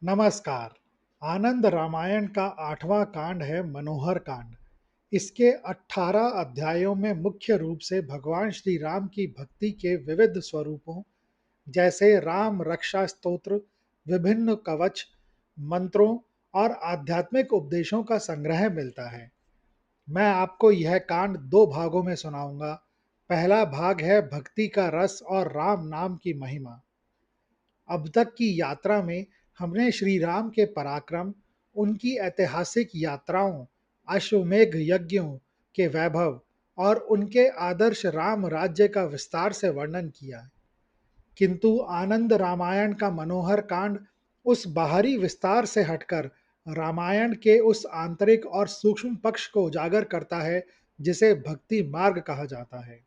नमस्कार। आनंद रामायण का 8वां कांड है मनोहर कांड। इसके 18 अध्यायों में मुख्य रूप से भगवान श्री राम की भक्ति के विविध स्वरूपों जैसे राम रक्षा स्तोत्र, विभिन्न कवच, मंत्रों और आध्यात्मिक उपदेशों का संग्रह मिलता है। मैं आपको यह कांड दो भागों में सुनाऊंगा। पहला भाग है भक्ति का रस और राम नाम की महिमा। अब तक की यात्रा में हमने श्री राम के पराक्रम, उनकी ऐतिहासिक यात्राओं, अश्वमेध यज्ञों के वैभव और उनके आदर्श राम राज्य का विस्तार से वर्णन किया। किंतु आनंद रामायण का मनोहर कांड उस बाहरी विस्तार से हटकर रामायण के उस आंतरिक और सूक्ष्म पक्ष को उजागर करता है जिसे भक्ति मार्ग कहा जाता है।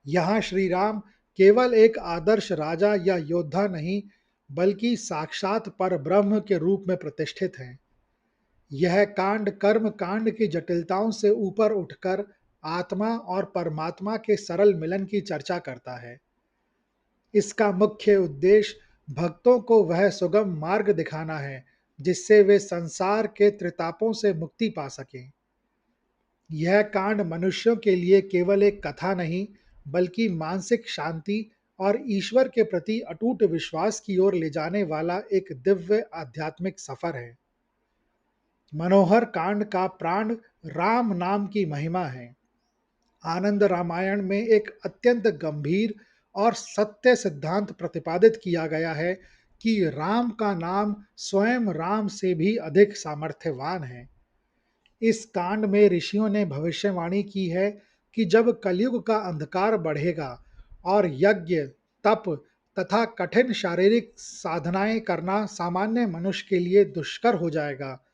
यहाँ श्री राम केवल एक आदर्श राजा या योद्धा नहीं, बल्कि साक्षात परब्रह्म के रूप में प्रतिष्ठित हैं। यह कांड कर्म कांड की जटिलताओं से ऊपर उठकर आत्मा और परमात्मा के सरल मिलन की चर्चा करता है। इसका मुख्य उद्देश्य भक्तों को वह सुगम मार्ग दिखाना है जिससे वे संसार के त्रितापों से मुक्ति पा सकें। यह कांड मनुष्यों के लिए केवल एक कथा नहीं, बल्कि मानसिक शांति और ईश्वर के प्रति अटूट विश्वास की ओर ले जाने वाला एक दिव्य आध्यात्मिक सफर है। मनोहर कांड का प्राण राम नाम की महिमा है। आनंद रामायण में एक अत्यंत गंभीर और सत्य सिद्धांत प्रतिपादित किया गया है कि राम का नाम स्वयं राम से भी अधिक सामर्थ्यवान है। इस कांड में ऋषियों ने भविष्यवाणी की है कि जब कलयुग का अंधकार बढ़ेगा और यज्ञ, तप तथा कठिन शारीरिक साधनाएं करना सामान्य मनुष्य के लिए दुष्कर हो जाएगा,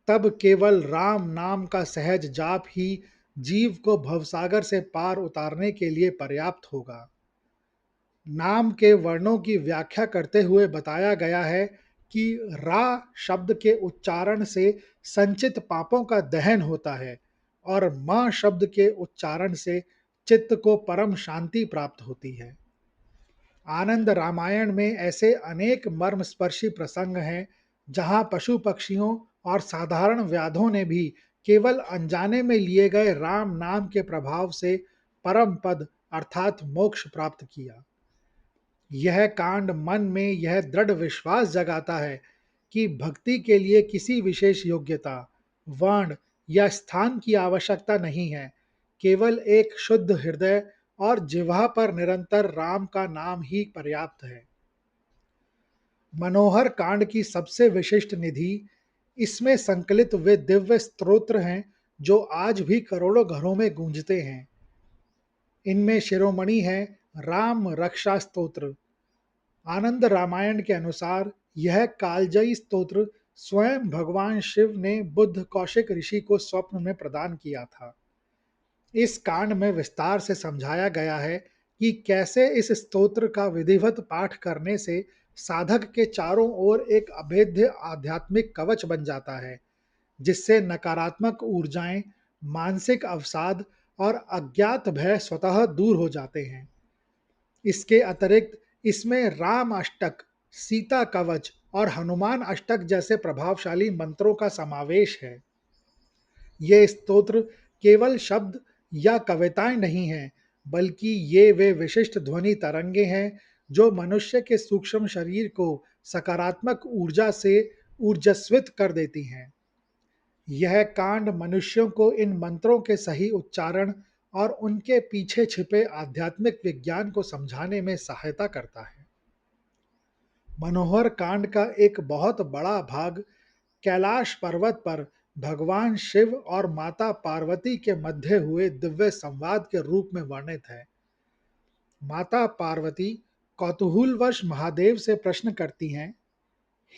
तब केवल राम नाम का सहज जाप ही जीव को भवसागर से पार उतारने के लिए पर्याप्त होगा। नाम के वर्णों की व्याख्या करते हुए बताया गया है कि रा शब्द के उच्चारण से संचित पापों का दहन होता है और म शब्द के उच्चारण से चित्त को परम शांति प्राप्त होती है। आनंद रामायण में ऐसे अनेक मर्मस्पर्शी प्रसंग हैं जहां पशु पक्षियों और साधारण व्याधों ने भी केवल अनजाने में लिए गए राम नाम के प्रभाव से परम पद अर्थात मोक्ष प्राप्त किया। यह कांड मन में यह दृढ़ विश्वास जगाता है कि भक्ति के लिए किसी विशेष योग्यता, वर्ण या स्थान की आवश्यकता नहीं है। केवल एक शुद्ध हृदय और जिह्वा पर निरंतर राम का नाम ही पर्याप्त है। मनोहर कांड की सबसे विशिष्ट निधि इसमें संकलित वे दिव्य स्तोत्र हैं जो आज भी करोड़ों घरों में गूंजते हैं। इनमें शिरोमणि है राम रक्षा स्तोत्र। आनंद रामायण के अनुसार यह कालजयी स्तोत्र स्वयं भगवान शिव ने बुद्ध कौशिक ऋषि को स्वप्न में प्रदान किया था। इस कांड में विस्तार से समझाया गया है कि कैसे इस स्तोत्र का विधिवत पाठ करने से साधक के चारों ओर एक अभेद्य आध्यात्मिक कवच बन जाता है, जिससे नकारात्मक ऊर्जाएं, मानसिक अवसाद और अज्ञात भय स्वतः दूर हो जाते हैं। इसके अतिरिक्त इसमें राम अष्टक, सीता कवच और हनुमान अष्टक जैसे प्रभावशाली मंत्रों का समावेश है। ये स्तोत्र केवल शब्द या कविताएं नहीं हैं, बल्कि ये वे विशिष्ट ध्वनि तरंगे हैं जो मनुष्य के सूक्ष्म शरीर को सकारात्मक ऊर्जा से ऊर्जस्वित कर देती हैं। यह कांड मनुष्यों को इन मंत्रों के सही उच्चारण और उनके पीछे छिपे आध्यात्मिक विज्ञान को समझाने में सहायता करता है। मनोहर कांड का एक बहुत बड़ा भाग कैलाश पर्वत पर भगवान शिव और माता पार्वती के मध्य हुए दिव्य संवाद के रूप में वर्णित है। माता पार्वती कौतूहलवश महादेव से प्रश्न करती हैं,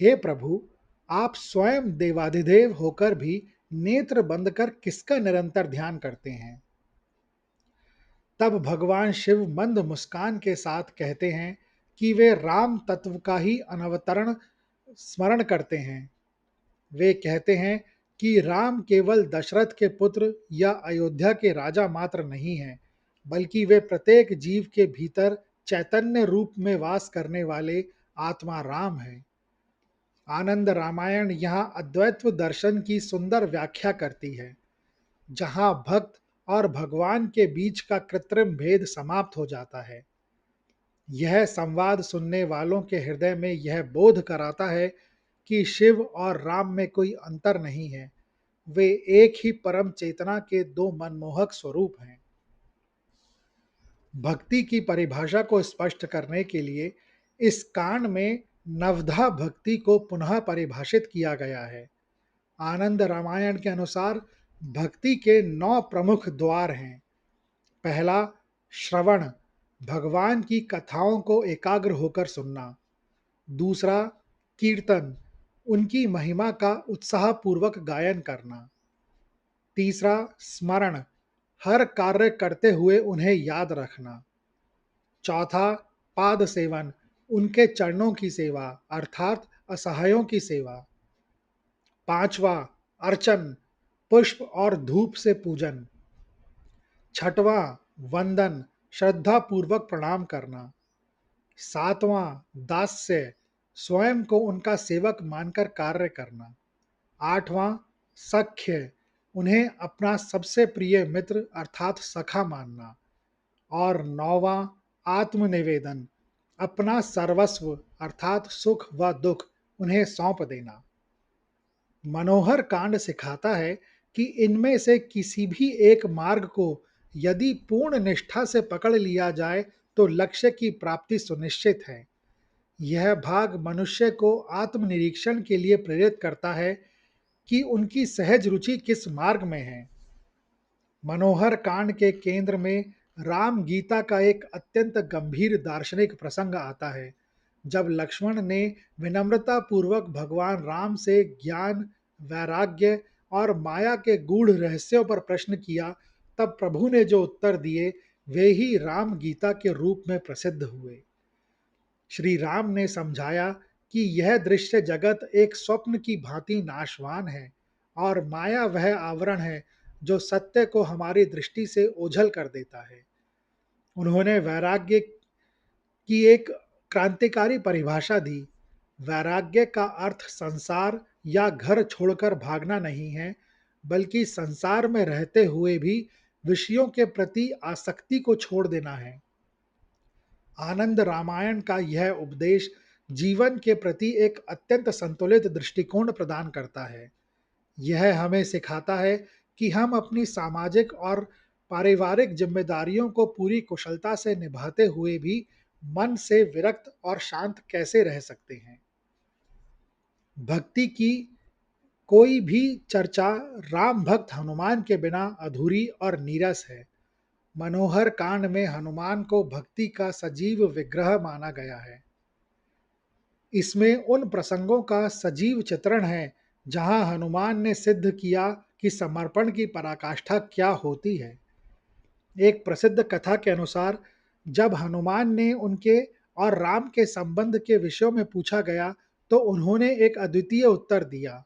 हे प्रभु, आप स्वयं देवाधिदेव होकर भी नेत्र बंद कर किसका निरंतर ध्यान करते हैं? तब भगवान शिव मंद मुस्कान के साथ कहते हैं कि वे राम तत्व का ही अनवतरण स्मरण करते हैं। वे कहते हैं कि राम केवल दशरथ के पुत्र या अयोध्या के राजा मात्र नहीं हैं, बल्कि वे प्रत्येक जीव के भीतर चैतन्य रूप में वास करने वाले आत्मा राम हैं। आनंद रामायण यहाँ अद्वैत दर्शन की सुंदर व्याख्या करती है, जहाँ भक्त और भगवान के बीच का कृत्रिम भेद समाप्त हो जाता है। यह संवाद सुनने वालों के हृदय में यह बोध कराता है कि शिव और राम में कोई अंतर नहीं है, वे एक ही परम चेतना के दो मनमोहक स्वरूप हैं। भक्ति की परिभाषा को स्पष्ट करने के लिए इस कांड में नवधा भक्ति को पुनः परिभाषित किया गया है। आनंद रामायण के अनुसार भक्ति के 9 प्रमुख द्वार हैं। पहला, श्रवण, भगवान की कथाओं को एकाग्र होकर सुनना। दूसरा, कीर्तन, उनकी महिमा का उत्साहपूर्वक गायन करना। तीसरा, स्मरण, हर कार्य करते हुए उन्हें याद रखना। चौथा, पाद सेवन, उनके चरणों की सेवा अर्थात असहायों की सेवा। पांचवा, अर्चन, पुष्प और धूप से पूजन। छठवां, वंदन, श्रद्धा पूर्वक प्रणाम करना। सातवां, दास्य, स्वयं को उनका सेवक मानकर कार्य करना। आठवां, सख्य, उन्हें अपना सबसे प्रिय मित्र अर्थात सखा मानना। और नौवां, आत्मनिवेदन, अपना सर्वस्व अर्थात सुख व दुख उन्हें सौंप देना। मनोहर कांड सिखाता है कि इनमें से किसी भी एक मार्ग को यदि पूर्ण निष्ठा से पकड़ लिया जाए तो लक्ष्य की प्राप्ति सुनिश्चित है। यह भाग मनुष्य को आत्मनिरीक्षण के लिए प्रेरित करता है कि उनकी सहज रुचि किस मार्ग में है। मनोहर कांड के केंद्र में राम गीता का एक अत्यंत गंभीर दार्शनिक प्रसंग आता है, जब लक्ष्मण ने विनम्रता पूर्वक भगवान राम से ज्ञान, वैराग्य और माया के गूढ़ रहस्यों पर प्रश्न किया, तब प्रभु ने जो उत्तर दिए वे ही राम गीता के रूप में प्रसिद्ध हुए। श्री राम ने समझाया कि यह दृश्य जगत एक स्वप्न की भांति नाशवान है और माया वह आवरण है जो सत्य को हमारी दृष्टि से ओझल कर देता है। उन्होंने वैराग्य की एक क्रांतिकारी परिभाषा दी। वैराग्य का अर्थ संसार या घर छोड़कर भागना नहीं है, बल्कि संसार में रहते हुए भी विषयों के प्रति आसक्ति को छोड़ देना है। आनंद रामायण का यह उपदेश जीवन के प्रति एक अत्यंत संतुलित दृष्टिकोण प्रदान करता है। यह हमें सिखाता है कि हम अपनी सामाजिक और पारिवारिक जिम्मेदारियों को पूरी कुशलता से निभाते हुए भी मन से विरक्त और शांत कैसे रह सकते हैं। भक्ति की कोई भी चर्चा राम भक्त हनुमान के बिना अधूरी और नीरस है। मनोहर कांड में हनुमान को भक्ति का सजीव विग्रह माना गया है। इसमें उन प्रसंगों का सजीव चित्रण है जहां हनुमान ने सिद्ध किया कि समर्पण की पराकाष्ठा क्या होती है। एक प्रसिद्ध कथा के अनुसार जब हनुमान ने उनके और राम के संबंध के विषयों में पूछा गया तो उन्होंने एक अद्वितीय उत्तर दिया।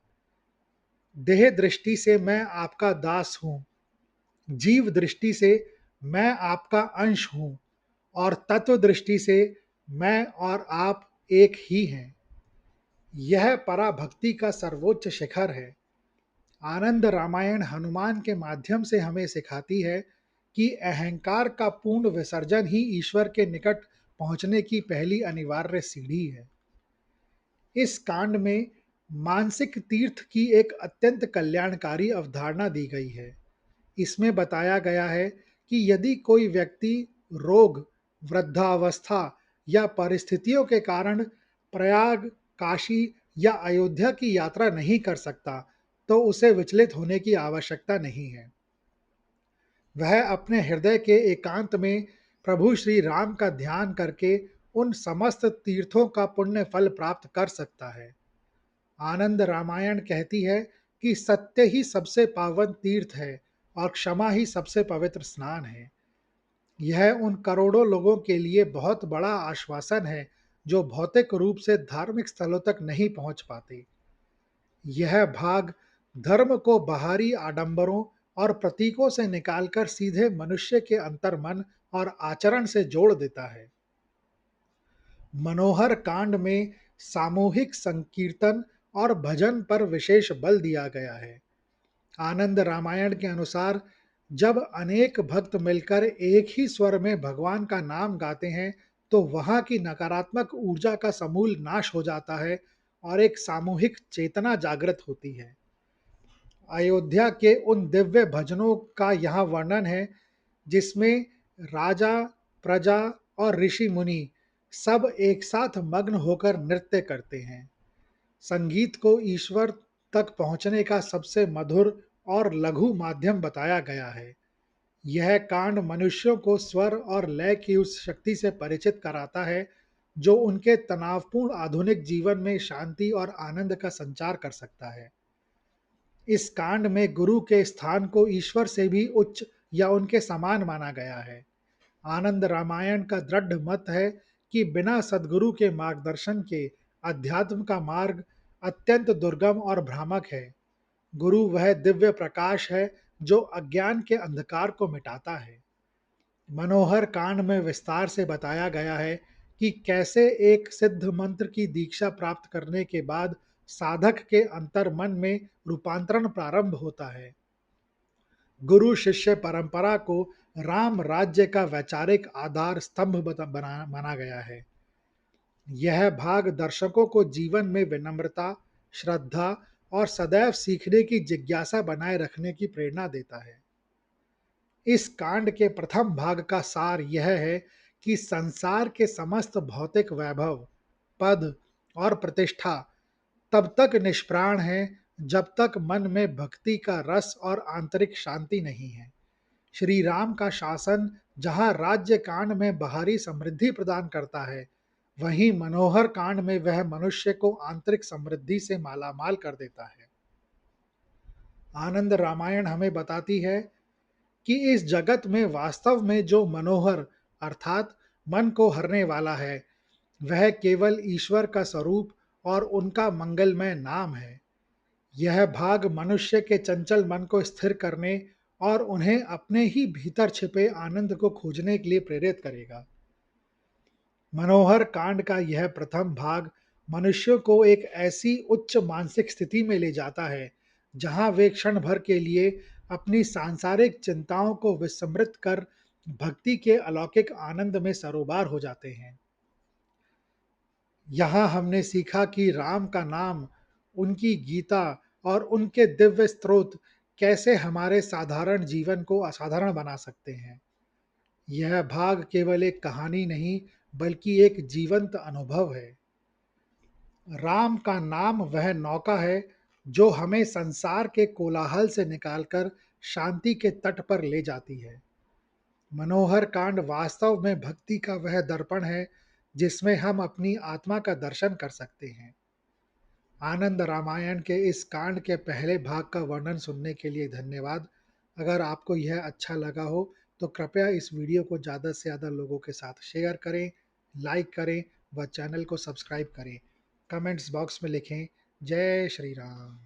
देह दृष्टि से मैं आपका दास हूँ, जीव दृष्टि से मैं आपका अंश हूँ और तत्व दृष्टि से मैं और आप एक ही हैं। यह पराभक्ति का सर्वोच्च शिखर है। आनंद रामायण हनुमान के माध्यम से हमें सिखाती है कि अहंकार का पूर्ण विसर्जन ही ईश्वर के निकट पहुंचने की पहली अनिवार्य सीढ़ी है। इस कांड में मानसिक तीर्थ की एक अत्यंत कल्याणकारी अवधारणा दी गई है। इसमें बताया गया है कि यदि कोई व्यक्ति रोग, वृद्धावस्था या परिस्थितियों के कारण प्रयाग, काशी या अयोध्या की यात्रा नहीं कर सकता, तो उसे विचलित होने की आवश्यकता नहीं है। वह अपने हृदय के एकांत में प्रभु श्री राम का ध्यान करके उन समस्त तीर्थों का पुण्य फल प्राप्त कर सकता है। आनंद रामायण कहती है कि सत्य ही सबसे पावन तीर्थ है और क्षमा ही सबसे पवित्र स्नान है। यह उन करोड़ों लोगों के लिए बहुत बड़ा आश्वासन है जो भौतिक रूप से धार्मिक स्थलों तक नहीं पहुंच पाते। यह भाग धर्म को बाहरी आडंबरों और प्रतीकों से निकालकर सीधे मनुष्य के अंतर्मन और आचरण से जोड़ देता है। मनोहर कांड में सामूहिक संकीर्तन और भजन पर विशेष बल दिया गया है। आनंद रामायण के अनुसार जब अनेक भक्त मिलकर एक ही स्वर में भगवान का नाम गाते हैं, तो वहां की नकारात्मक ऊर्जा का समूल नाश हो जाता है और एक सामूहिक चेतना जागृत होती है। अयोध्या के उन दिव्य भजनों का यहाँ वर्णन है जिसमें राजा, प्रजा और ऋषि मुनि सब एक साथ मग्न होकर नृत्य करते हैं। संगीत को ईश्वर तक पहुंचने का सबसे मधुर और लघु माध्यम बताया गया है। यह कांड मनुष्यों को स्वर और लय की उस शक्ति से परिचित कराता है जो उनके तनावपूर्ण आधुनिक जीवन में शांति और आनंद का संचार कर सकता है। इस कांड में गुरु के स्थान को ईश्वर से भी उच्च या उनके समान माना गया है। आनंद रामायण का दृढ़ मत है कि बिना सद्गुरु के मार्गदर्शन के अध्यात्म का मार्ग अत्यंत दुर्गम और भ्रामक है। गुरु वह दिव्य प्रकाश है जो अज्ञान के अंधकार को मिटाता है। मनोहर कांड में विस्तार से बताया गया है कि कैसे एक सिद्ध मंत्र की दीक्षा प्राप्त करने के बाद साधक के अंतर मन में रूपांतरण प्रारंभ होता है। गुरु शिष्य परंपरा को राम राज्य का वैचारिक आधार स्तंभ माना गया है। यह भाग दर्शकों को जीवन में विनम्रता, श्रद्धा और सदैव सीखने की जिज्ञासा बनाए रखने की प्रेरणा देता है। इस कांड के प्रथम भाग का सार यह है कि संसार के समस्त भौतिक वैभव, पद और प्रतिष्ठा तब तक निष्प्राण है जब तक मन में भक्ति का रस और आंतरिक शांति नहीं है। श्री राम का शासन जहाँ राज्य कांड में बाहरी समृद्धि प्रदान करता है, वहीं मनोहर कांड में वह मनुष्य को आंतरिक समृद्धि से मालामाल कर देता है। आनंद रामायण हमें बताती है कि इस जगत में वास्तव में जो मनोहर अर्थात मन को हरने वाला है, वह केवल ईश्वर का स्वरूप और उनका मंगलमय नाम है। यह भाग मनुष्य के चंचल मन को स्थिर करने और उन्हें अपने ही भीतर छिपे आनंद को खोजने के लिए प्रेरित करेगा। मनोहर कांड का यह प्रथम भाग मनुष्यों को एक ऐसी उच्च मानसिक स्थिति में ले जाता है जहां वे क्षण भर के लिए अपनी सांसारिक चिंताओं को विस्मृत कर भक्ति के अलौकिक आनंद में सरोबार हो जाते हैं। यहाँ हमने सीखा कि राम का नाम, उनकी गीता और उनके दिव्य स्रोत कैसे हमारे साधारण जीवन को असाधारण बना सकते हैं। यह भाग केवल एक कहानी नहीं, बल्कि एक जीवंत अनुभव है। राम का नाम वह नौका है जो हमें संसार के कोलाहल से निकालकर शांति के तट पर ले जाती है। मनोहर कांड वास्तव में भक्ति का वह दर्पण है जिसमें हम अपनी आत्मा का दर्शन कर सकते हैं। आनंद रामायण के इस कांड के पहले भाग का वर्णन सुनने के लिए धन्यवाद। अगर आपको यह अच्छा लगा हो तो कृपया इस वीडियो को ज़्यादा से ज़्यादा लोगों के साथ शेयर करें, लाइक करें व चैनल को सब्सक्राइब करें। कमेंट्स बॉक्स में लिखें जय श्री राम।